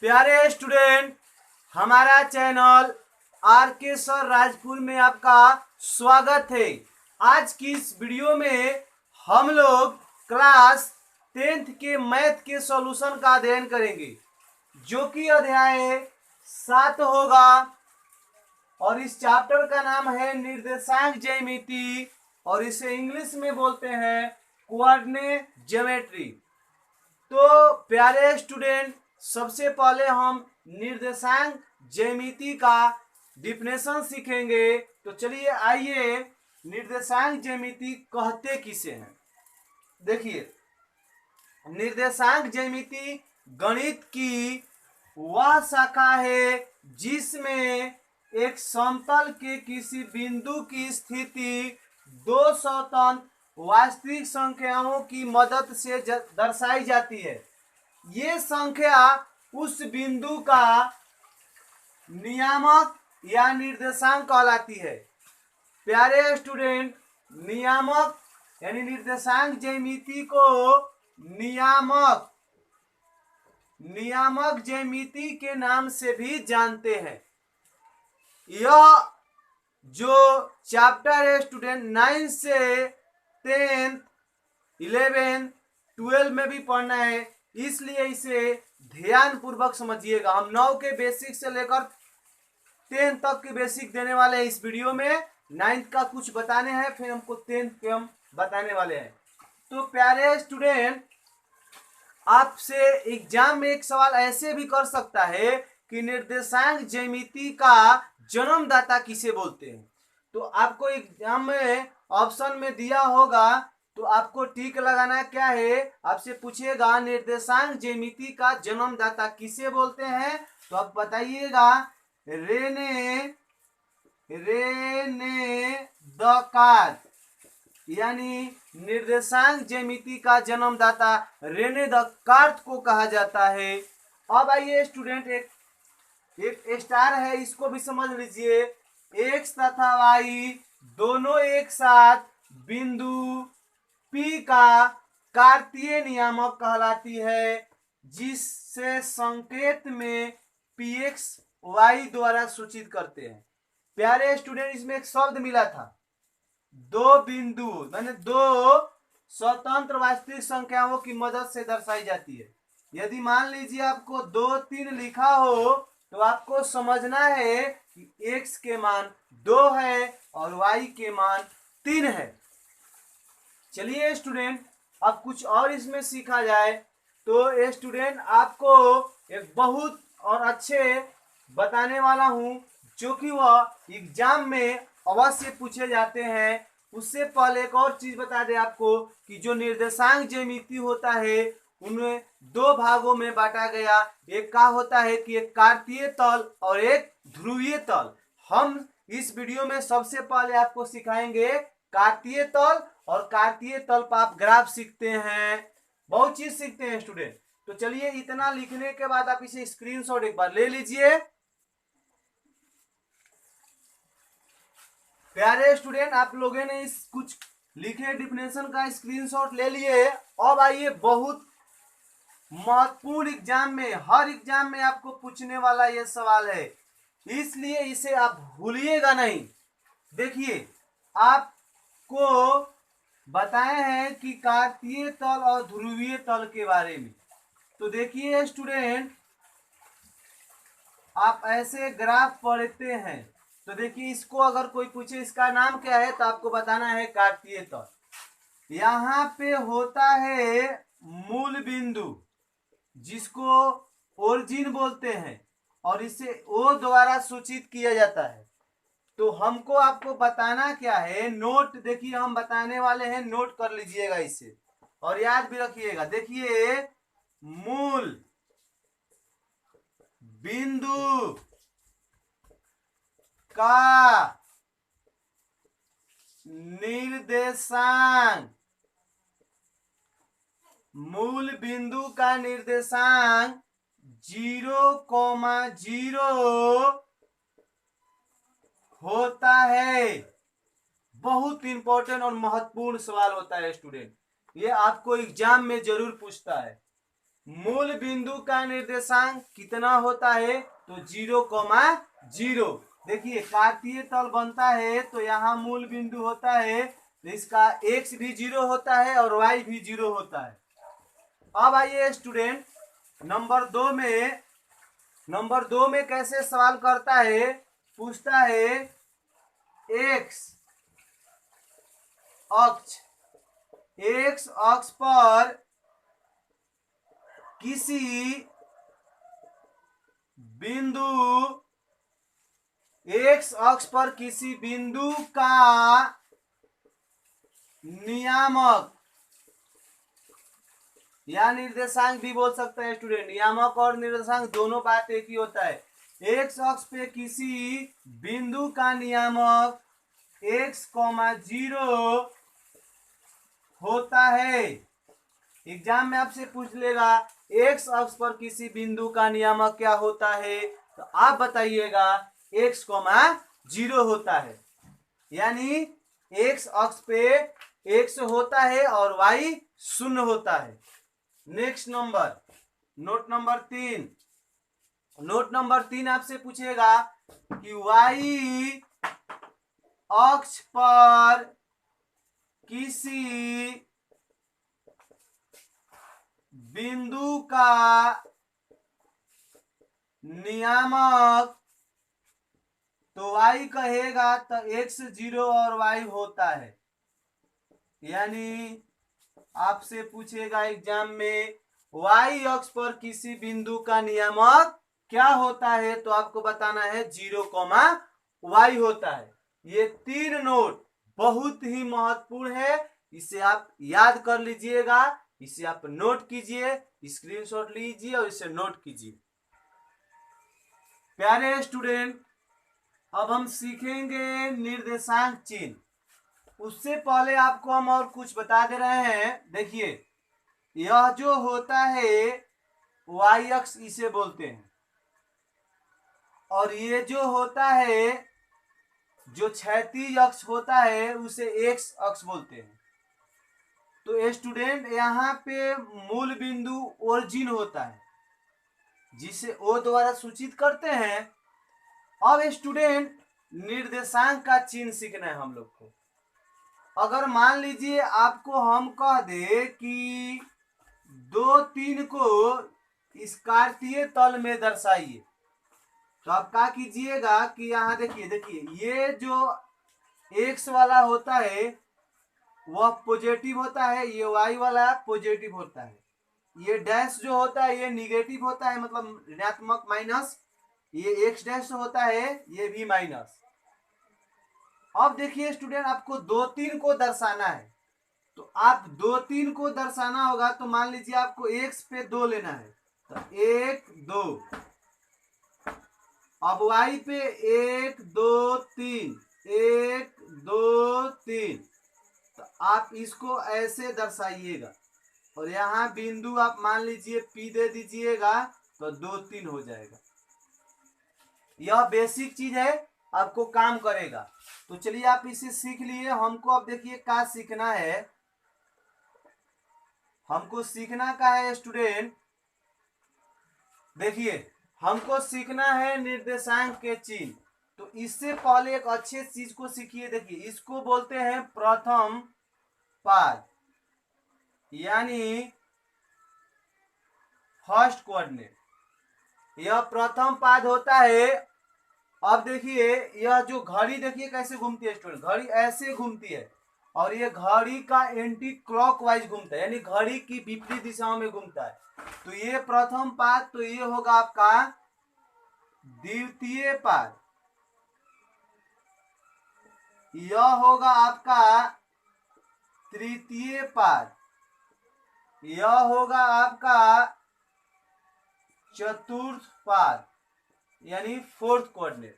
प्यारे स्टूडेंट, हमारा channel are के सर राजपुर में आपका स्वागत है। आज की इस वीडियो में हम लोग क्लास 10th के मैथ के सॉल्यूशन का अध्ययन करेंगे, जो कि अध्याय 7 होगा और इस चैप्टर का नाम है निर्देशांक ज्यामिति और इसे इंग्लिश में बोलते हैं कोऑर्डिनेट ज्योमेट्री। तो प्यारे स्टूडेंट, सबसे पहले हम निर्देशांक ज्यामिति का डिफिनेशन सीखेंगे। तो चलिए आइए, निर्देशांक ज्यामिति कहते किसे हैं। देखिए, निर्देशांक ज्यामिति गणित की वह शाखा है जिसमें एक समतल के किसी बिंदु की स्थिति दो स्वतंत्र वास्तविक संख्याओं की मदद से दर्शाई जाती है। ये संख्या उस बिंदु का नियामक या निर्देशांक कहलाती है। प्यारे स्टूडेंट, नियामक यानी निर्देशांक ज्यामिति को नियामक ज्यामिति के नाम से भी जानते हैं। यह जो चैप्टर है स्टूडेंट 9 से 10th 11 12 में भी पढ़ना है, इसलिए इसे ध्यान पूर्वक समझिएगा। हम 9 के बेसिक से लेकर 10 तक के बेसिक देने वाले हैं इस वीडियो में। 9th का कुछ बताने हैं, फिर हमको 10th के हम बताने वाले हैं। तो प्यारे स्टूडेंट, आपसे एग्जाम में एक सवाल ऐसे भी कर सकता है कि निर्देशांक ज्यामिति का जन्मदाता किसे बोलते हैं। तो आपको एग्जाम में ऑप्शन में दिया होगा, तो आपको टिक लगाना क्या है, आपसे पूछेगा निर्देशांक ज्यामिति का जन्मदाता किसे बोलते हैं, तो आप बताइएगा रेने दकार्त, यानी निर्देशांक ज्यामिति का जन्मदाता रेने दकार्त को कहा जाता है। अब आइए स्टूडेंट, एक स्टार है, इसको भी समझ लीजिए। एक्स तथा वाई दोनों एक साथ बिंदु P का कार्तीय नियामक कहलाती है, जिससे संकेत में px y द्वारा सूचित करते हैं। प्यारे स्टूडेंट, इसमें एक शब्द मिला था, दो बिंदु माने दो स्वतंत्र वास्तविक संख्याओं की मदद से दर्शाई जाती है। यदि मान लीजिए आपको 2 3 लिखा हो, तो आपको समझना है कि x के मान 2 है और y के मान 3 है। चलिए स्टूडेंट, अब कुछ और इसमें सीखा जाए। तो स्टूडेंट, आपको एक बहुत और अच्छे बताने वाला हूं, जो कि वह एग्जाम में अवश्य पूछे जाते हैं। उससे पहले एक और चीज बता दें आपको कि जो निर्देशांक ज्यामिति होता है उन्हें 2 भागों में बांटा गया। एक का होता है कि एक कार्तीय तल और एक ध्रुवीय तल। हम इस वीडियो में सबसे पहले आपको सिखाएंगे कार्तीय तल, और कार्तीय तल पर आप ग्राफ सीखते हैं, बहुत चीज सीखते हैं स्टूडेंट। तो चलिए, इतना लिखने के बाद आप इसे स्क्रीनशॉट एक बार ले लीजिए। प्यारे स्टूडेंट, आप लोगों ने इस कुछ लिखे डिफिनेशन का स्क्रीनशॉट ले लिए। अब आइए, बहुत महत्वपूर्ण एग्जाम में, हर एग्जाम में आपको पूछने वाला यह सवाल है, इसलिए इसे आप भूलिएगा नहीं। देखिए, आपको बताए हैं कि कार्तीय तल और ध्रुवीय तल के बारे में। तो देखिए स्टूडेंट, आप ऐसे ग्राफ पढ़ते हैं, तो देखिए इसको अगर कोई पूछे इसका नाम क्या है, तो आपको बताना है कार्तीय तल। यहाँ पे होता है मूल बिंदु, जिसको ओरिजिन बोलते हैं, और इसे O द्वारा सूचित किया जाता है। तो हमको आपको बताना क्या है, नोट देखिए हम बताने वाले हैं, नोट कर लीजिएगा इसे और याद भी रखिएगा। देखिए, मूल बिंदु का निर्देशांक, मूल बिंदु का निर्देशांक 0,0 होता है। बहुत इंपॉर्टेंट और महत्वपूर्ण सवाल होता है स्टूडेंट, ये आपको एग्जाम में जरूर पूछता है। मूल बिंदु का निर्देशांक कितना होता है? तो 0,0। देखिए कार्तीय तल बनता है तो यहाँ मूल बिंदु होता है तो इसका x भी 0 होता है और y भी 0 होता है। अब आइए स्टूडेंट नंबर दो में कैसे सवाल करता है, पूछता है एक्स अक्ष पर किसी बिंदु एक्स अक्ष पर किसी बिंदु का नियामक या निर्देशांक भी बोल सकते हैं स्टूडेंट। नियामक और निर्देशांक दोनों बात एक ही होता है। एक्स अक्ष पे किसी बिंदु का नियामक x, 0 होता है। एग्जाम में आपसे पूछ लेगा एक्स अक्ष पर किसी बिंदु का नियामक क्या होता है, तो आप बताइएगा x, 0 होता है। यानी एक्स अक्ष पे x होता है और y 0 होता है। नेक्स्ट नोट नंबर 3 आपसे पूछेगा कि y अक्ष पर किसी बिंदु का नियामक, तो y कहेगा तो x 0 और y होता है। यानी आपसे पूछेगा एग्जाम में y अक्ष पर किसी बिंदु का नियामक क्या होता है, तो आपको बताना है 0, y होता है। ये 3 नोट बहुत ही महत्वपूर्ण है, इसे आप याद कर लीजिएगा, इसे आप नोट कीजिए, स्क्रीनशॉट लीजिए और इसे नोट कीजिए। प्यारे स्टूडेंट, अब हम सीखेंगे निर्देशांक चिन्ह। उससे पहले आपको हम और कुछ बता दे रहे हैं। देखिए यह जो होता है y अक्ष इसे बोलते हैं, और ये जो होता है जो क्षैतिज अक्ष होता है उसे x अक्ष बोलते हैं। तो स्टूडेंट यहाँ पे मूल बिंदु ओरिजिन होता है जिसे O द्वारा सूचित करते हैं। अब स्टूडेंट निर्देशांक का चिन्ह सीखना है हम लोग को। अगर मान लीजिए आपको हम कह दे कि 2, 3 को इस कार्तीय तल में दर्शाइए, तो आप क्या कीजिएगा कि यहाँ देखिए ये जो x वाला होता है वह पॉजिटिव होता है, ये y वाला पॉजिटिव होता है, ये डैश जो होता है ये निगेटिव होता है, मतलब ऋणात्मक माइनस, ये x डैश होता है ये भी माइनस। अब देखिए स्टूडेंट आपको 2, 3 को दर्शाना है, तो आप 2, 3 को दर्शाना होगा तो मान लीजिए आपको x पे 2 लेना है, तो 1, 2। अब y पे 1, 2, 3, 1, 2, 3, तो आप इसको ऐसे दर्शाइएगा और यहाँ बिंदु आप मान लीजिए P दे दीजिएगा तो 2, 3 हो जाएगा। यह बेसिक चीज है, आपको काम करेगा। तो चलिए आप इसे सीख लिए। हमको अब देखिए क्या सीखना है, हमको सीखना का है स्टूडेंट। देखिए हमको सीखना है निर्देशांक के चिन्ह। तो इससे पहले एक अच्छे चीज को सीखिए। देखिए इसको बोलते हैं प्रथम पाद, यानी फर्स्ट कोऑर्डिनेट। यह प्रथम पाद होता है। अब देखिए यह जो घड़ी देखिए कैसे घूमती है स्टूडेंट, घड़ी ऐसे घूमती है और ये घड़ी का एंटी क्लॉकवाइज घूमता है, यानी घड़ी की विपरीत दिशाओं में घूमता है। तो ये प्रथम पाद, तो ये होगा आपका द्वितीय पाद, यह होगा आपका तृतीय पाद, यह होगा आपका चतुर्थ पाद, यानी fourth coordinate.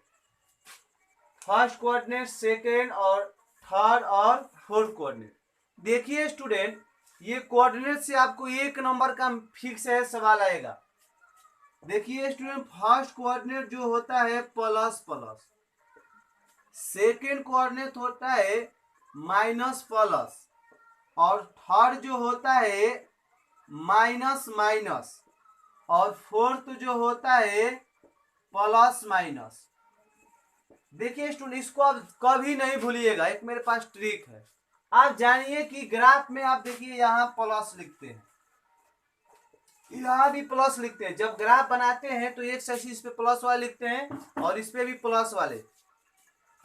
First coordinate, second और थर्ड और फोर्थ कोऑर्डिनेट। देखिए स्टूडेंट ये कोऑर्डिनेट से आपको 1 नंबर का फिक्स है सवाल आएगा। देखिए स्टूडेंट फर्स्ट कोऑर्डिनेट जो होता है प्लस प्लस, सेकेंड कोऑर्डिनेट होता है माइनस प्लस, और थर्ड जो होता है माइनस माइनस, और फोर्थ जो होता है प्लस माइनस। देखिए स्टूडेंट, इसको आप कभी नहीं भूलिएगा, एक मेरे पास ट्रिक है। आप जानिए कि ग्राफ में आप देखिए यहाँ प्लस लिखते हैं, यहाँ भी प्लस लिखते हैं। जब ग्राफ बनाते हैं तो एक एक्सिस पे प्लस वाले लिखते हैं और इस पे भी प्लस वाले।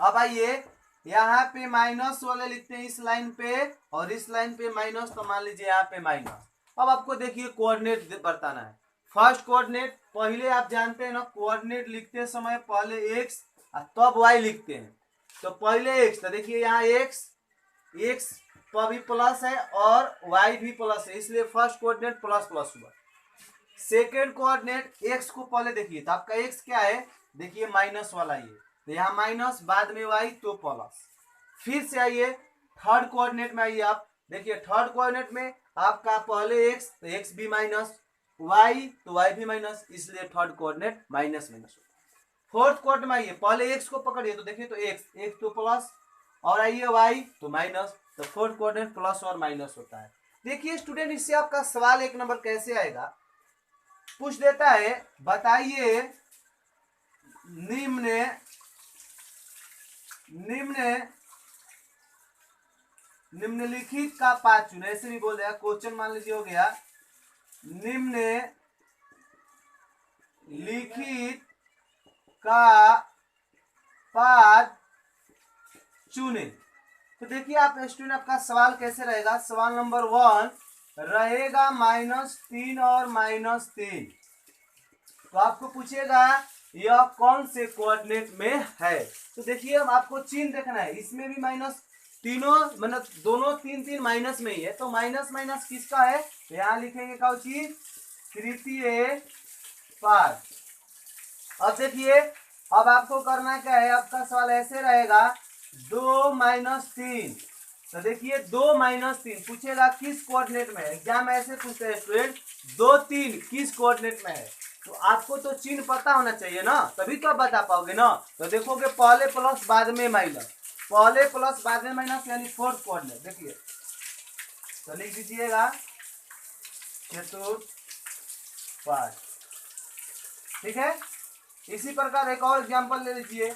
अब आइए यहाँ पे माइनस वाले लिखते हैं इस लाइन पे, और इस लाइन पे माइनस, तो मान लीजिए यहाँ पे माइनस। अब आपको देखिए कोऑर्डिनेट बताना है। फर्स्ट कोऑर्डिनेट, पहले आप जानते हैं ना, कोऑर्डिनेट लिखते समय पहले एक्स तब वाई लिखते हैं। तो पहले एक्स, तो देखिए यहाँ एक्स पर भी प्लस है और वाई भी प्लस है, इसलिए फर्स्ट कोऑर्डिनेट प्लस प्लस हुआ। सेकेंड कोऑर्डिनेट एक्स को पहले देखिए, तो आपका एक्स क्या है, देखिए माइनस वाला ये, तो यहाँ माइनस, बाद में वाई तो प्लस। फिर से आइए थर्ड कोऑर्डिनेट में, आइए आप देखिए थर्ड कोऑर्डिनेट में आपका पहले एक्स, तो एक्स भी माइनस, वाई तो वाई भी माइनस, इसलिए थर्ड कोऑर्डिनेट माइनस माइनस होता है। फोर्थ कोऑर्डिनेट में आइए, पहले एक्स को पकड़िए, तो देखिए तो एक्स तो प्लस, और आइए वाई तो माइनस, तो फोर्थ कोऑर्डिनेट प्लस और माइनस होता है। देखिए स्टूडेंट, इससे आपका सवाल 1 नंबर कैसे आएगा, पूछ देता है, बताइए निम्नलिखित का पाद चुने, ऐसे भी बोल दिया। क्वेश्चन मान लीजिए हो गया, निम्नलिखित का पाद चुने। तो देखिए आप स्टूडेंट, आपका सवाल कैसे रहेगा। सवाल नंबर 1 रहेगा -3 और -3। तो आपको पूछेगा यह कौन से कोऑर्डिनेट में है। तो देखिए अब आपको चिन्ह देखना है, इसमें भी माइनस, तीनों मतलब दोनों 3 3 माइनस में ही है, तो माइनस माइनस किसका है, यहाँ लिखेंगे कौची, तृतीय पाद। अब देखिए, अब आपको करना क्या है, आपका सवाल ऐसे रहेगा 2 - 3। तो देखिए 2 - 3 पूछेगा किस कोऑर्डिनेट में है। एग्जाम ऐसे पूछते हैं स्टूडेंट, 2 3 किस कोऑर्डिनेट में है। तो आपको तो चिन्ह पता होना चाहिए ना, तभी तो आप बता पाओगे ना। तो देखोगे पहले प्लस बाद में माइनस, पहले प्लस बाद में माइनस, यानी फोर्थ कोऑर्डिनेट। देखिए तो लिख दीजिएगा चतुर्थ पाद, ठीक है। इसी प्रकार एक और एग्जांपल ले लीजिए,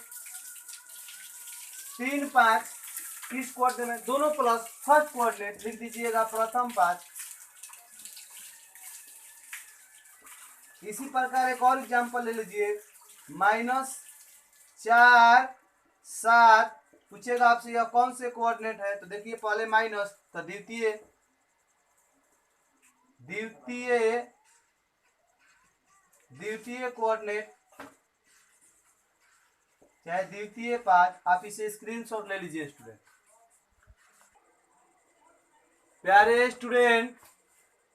3 5 किस कोऑर्डिनेट में, दोनों प्लस, फर्स्ट कोऑर्डिनेट लिख दीजिएगा प्रथम पाद। इसी प्रकार एक और एग्जांपल ले लीजिए, -4 7 पूछेगा आपसे यह कौन से कोऑर्डिनेट है। तो देखिए पहले माइनस, तो द्वितीय कोऑर्डिनेट, चाहे द्वितीय पाद। आप इसे स्क्रीनशॉट ले लीजिए स्टूडेंट। प्यारे स्टूडेंट,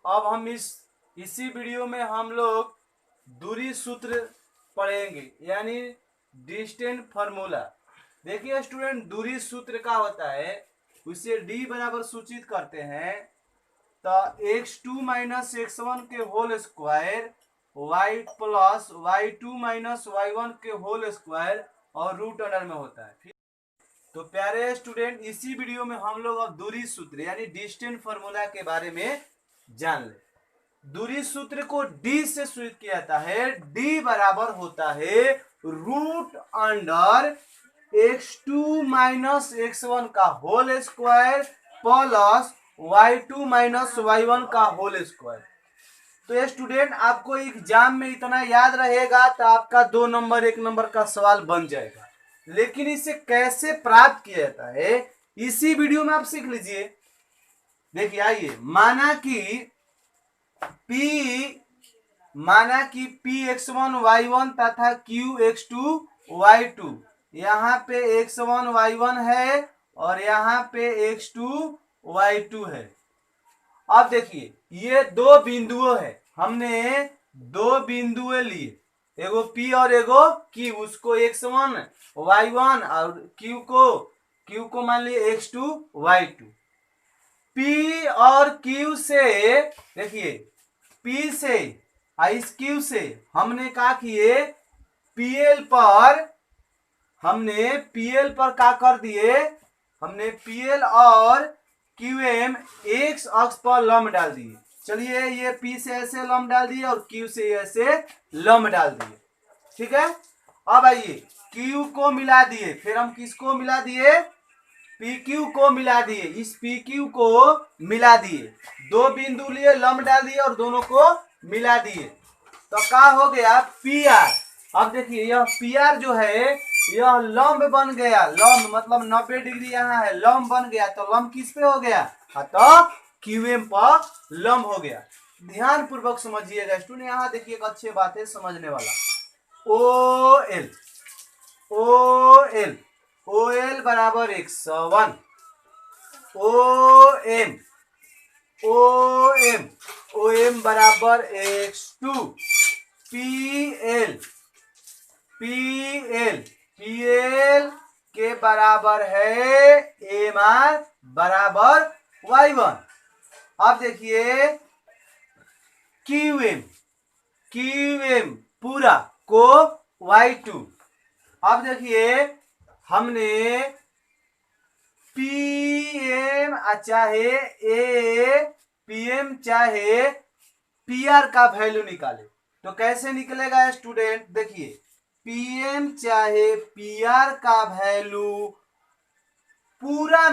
अब हम इसी वीडियो में हम लोग दूरी सूत्र पढ़ेंगे, यानी डिस्टेंस फार्मूला। देखिए स्टूडेंट, दूरी सूत्र का होता है, उसे d बराबर सूचित करते हैं, तो x2 - x1 के whole square, y plus y2 - y1 के होल स्क्वायर और रूट अंडर में होता है। तो प्यारे स्टूडेंट, इसी वीडियो में हम लोग अब दूरी सूत्र यानी डिस्टेंस फार्मूला के बारे में जान ले। दूरी सूत्र को d से सूचित किया जाता है। d बराबर होता है रूट अंडर x2 - x1 का whole square plus y2 - y1 का होल स्क्वायर। तो स्टूडेंट, आपको एग्जाम में इतना याद रहेगा तो आपका 2 नंबर 1 नंबर का सवाल बन जाएगा। लेकिन इसे कैसे प्राप्त किया जाता है, इसी वीडियो में आप सीख लीजिए। देखिए आइए, माना कि Px1 y1 तथा Qx2 y2, यहाँ पे x1 y1 है और यहाँ पे x2 y2 है। अब देखिए ये 2 बिंदुओं है, हमने 2 बिंदुएं लिए, एगो P और एगो Q, उसको x1 y1 और Q को मान लिए x2 y2। P और Q से, देखिए P से इस Q से हमने क्या किए, PL पर क्या कर दिए, हमने PL और QM x अक्ष पर लंब डाल दिए। चलिए ये P से ऐसे लंब डाल दिए और Q से ऐसे लंब डाल दिए, ठीक है। अब आइए Q को मिला दिए, फिर हम किसको मिला दिए, PQ को मिला दिए, इस PQ को मिला दिए, दो बिंदु लिए लंब डाल दिए और दोनों को मिला दिए, तो क्या हो गया PR। अब देखिए यह PR जो है यह लंब बन गया, लंब मतलब 90 डिग्री यहाँ है, लंब बन गया, तो लंब किस पे हो गया, तो QM पर लंब हो गया। ध्यान पूर्वक समझिएगा स्टूडेंट, यहाँ देखिए एक अच्छी बात है समझने वाला। OL OL OL बराबर 101, OM OM OM बराबर X2, PL PL PL के बराबर है MR बराबर Y1। अब देखिए QM QM पूरा को Y2। अब देखिए हमने PM चाहे PM चाहे PR का वैल्यू निकाले, तो कैसे निकलेगा स्टूडेंट, देखिए PM चाहे PR का वैल्यू पूरा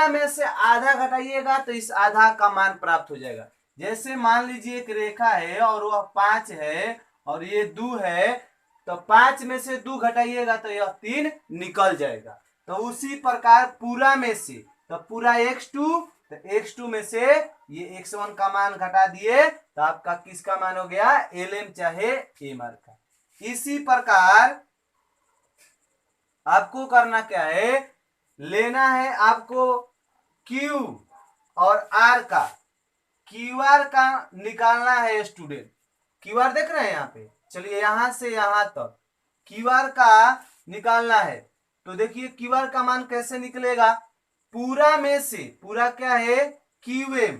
में से आधा घटाइएगा तो इस आधा का मान प्राप्त हो जाएगा। जैसे मान लीजिए एक रेखा है और वह 5 है और ये 2 है, तो 5 में से 2 घटाइएगा तो यह 3 निकल जाएगा। तो उसी प्रकार पूरा में से, तो पूरा x2, तो x2 में से ये x1 का मान घटा दिए तो आपका किसका मान हो गया, LM चाहे MR का। इसी प्रकार आपको करना क्या है, लेना है आपको Q और R का, QR का निकालना है स्टूडेंट। QR देख रहे हैं यहाँ पे, चलिए यहां से यहां तक QR का निकालना है, तो देखिए QR का मान कैसे निकलेगा, पूरा में से, पूरा क्या है QM,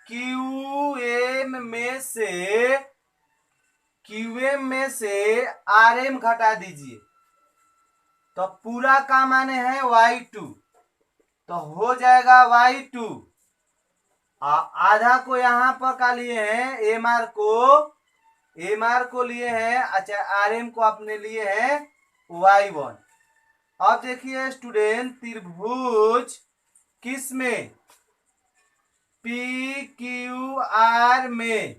QM में से RM घटा दीजिए, तो पूरा का मान है Y2, तो हो जाएगा Y2। आधा को यहां पर का लिए हैं MR को लिए हैं, अच्छा RM को अपने लिए हैं Y1। अब देखिए स्टूडेंट त्रिभुज किस में, PQR में,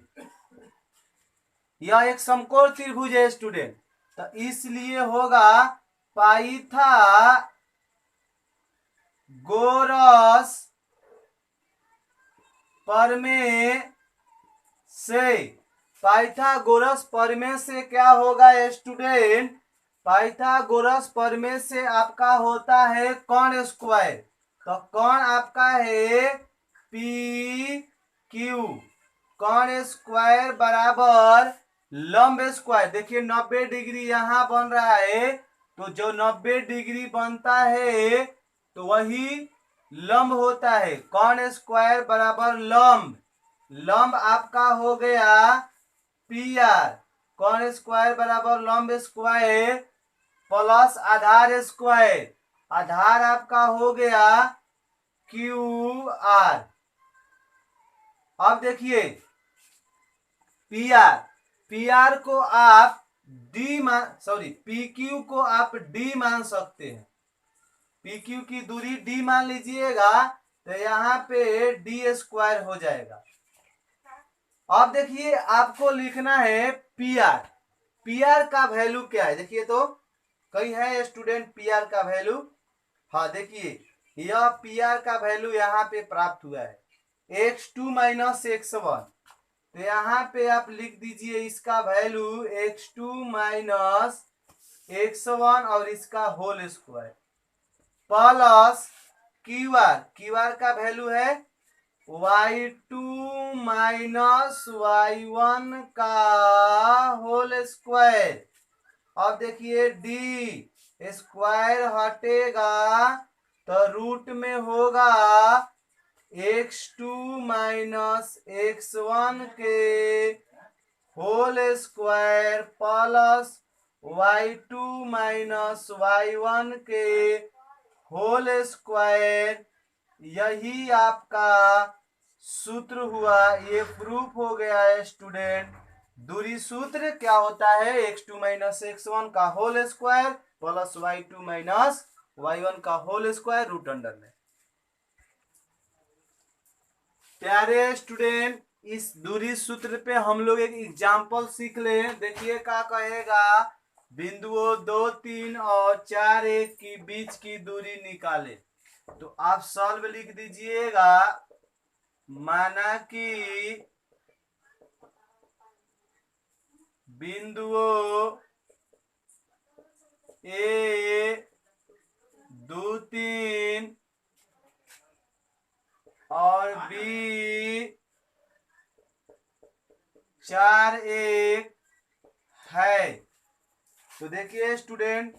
यह एक समकोण त्रिभुज है स्टूडेंट, तो इसलिए होगा पाइथागोरस प्रमेय से, पाइथागोरस प्रमेय से क्या होगा स्टूडेंट, पाइथागोरस प्रमेय से आपका होता है कर्ण स्क्वायर, तो कर्ण आपका है PQ, कर्ण स्क्वायर बराबर लंब स्क्वायर। देखिए 90 डिग्री यहां बन रहा है, तो जो 90 डिग्री बनता है तो वही लंब होता है, कर्ण स्क्वायर बराबर लंब, लंब आपका हो गया PR, कर्ण स्क्वायर बराबर लंब स्क्वायर प्लस आधार स्क्वायर, आधार आपका हो गया QR। अब देखिए PR को आप PQ को आप D मान सकते हैं, PQ की दूरी D मान लीजिएगा तो यहाँ पे D² हो जाएगा। अब देखिए आपको लिखना है PR का वैल्यू क्या है, देखिए तो कहीं है स्टूडेंट PR का वैल्यू, हाँ देखिए यह PR का वैल्यू यहाँ पे प्राप्त हुआ है x2 माइनस x1, तो यहाँ पे आप लिख दीजिए इसका वैल्यू x2 माइनस x1 और इसका होल स्क्वायर प्लस QR का वैल्यू है y2 माइनस y1 का होल स्क्वायर। अब देखिए D स्क्वायर हटेगा तो रूट में होगा x2 माइनस x1 के whole square plus y2 minus y1 के होल स्क्वायर, यही आपका सूत्र हुआ, ये प्रूफ हो गया है स्टूडेंट। दूरी सूत्र क्या होता है, x2 माइनस x1 का whole square plus y2 minus y1 का होल स्क्वायर रूट अंडर में। प्यारे स्टूडेंट, इस दूरी सूत्र पे हम लोग एक एग्जाम्पल सीख ले। देखिए क्या कहेगा, बिंदुओं 2, 3 और 4, 1 की बीच की दूरी निकाले। तो आप सॉल्व लिख दीजिएगा। माना कि बिंदुओं ए 2, 3 और बी 4, 1 है। तो देखिए स्टूडेंट,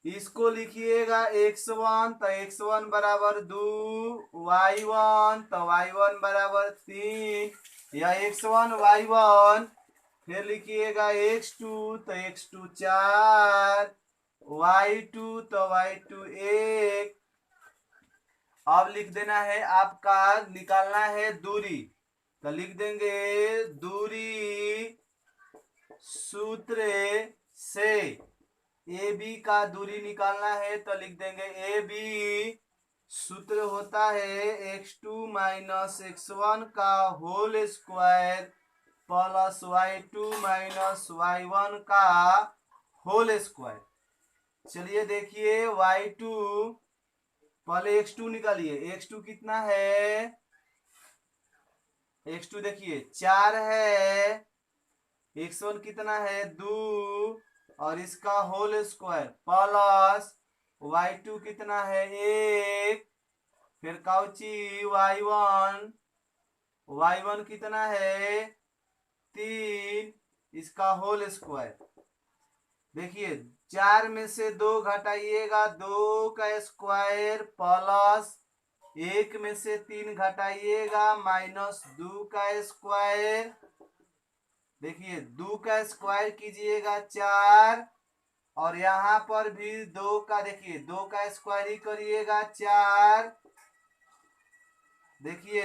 इसको लिखिएगा x1, तो x1 बराबर 2, y1 तो y1 बराबर 3, या x1 y1, फिर लिखिएगा x2 तो x2 4, y2 तो y2 1। अब लिख देना है, आपका निकालना है दूरी, तो लिख देंगे दूरी सूत्र से ए बी का दूरी निकालना है, तो लिख देंगे ए बी सूत्र होता है x2 माइनस x1 का whole square plus y2 minus y1 का होल स्क्वायर। चलिए देखिए, y2 पहले x2 निकालिए। x2 कितना है, x2 देखिए 4 है, x1 कितना है 2, और इसका होल स्क्वायर प्लस y2 कितना है 1, फिर काउची y1 कितना है 3, इसका होल स्क्वायर। देखिए 4 में से 2 घटाइएगा, 2 का स्क्वायर प्लस 1 में से 3 घटाइएगा माइनस 2 का स्क्वायर। देखिए 2 का स्क्वायर कीजिएगा 4, और यहाँ पर भी 2 का, देखिए 2 का स्क्वायर ही करिएगा 4। देखिए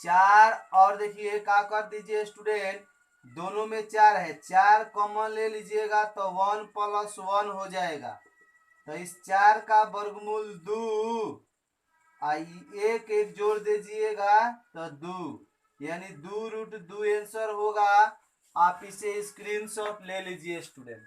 4, और देखिए क्या कर दीजिए स्टूडेंट, दोनों में 4 है, 4 कॉमन ले लीजिएगा तो 1 प्लस 1 हो जाएगा। तो इस 4 का वर्गमूल 2, एक एक जोड़ दीजिएगा तो 2, यानी 2 रूट 2 आंसर होगा। आप इसे स्क्रीनशॉट ले लीजिए स्टूडेंट।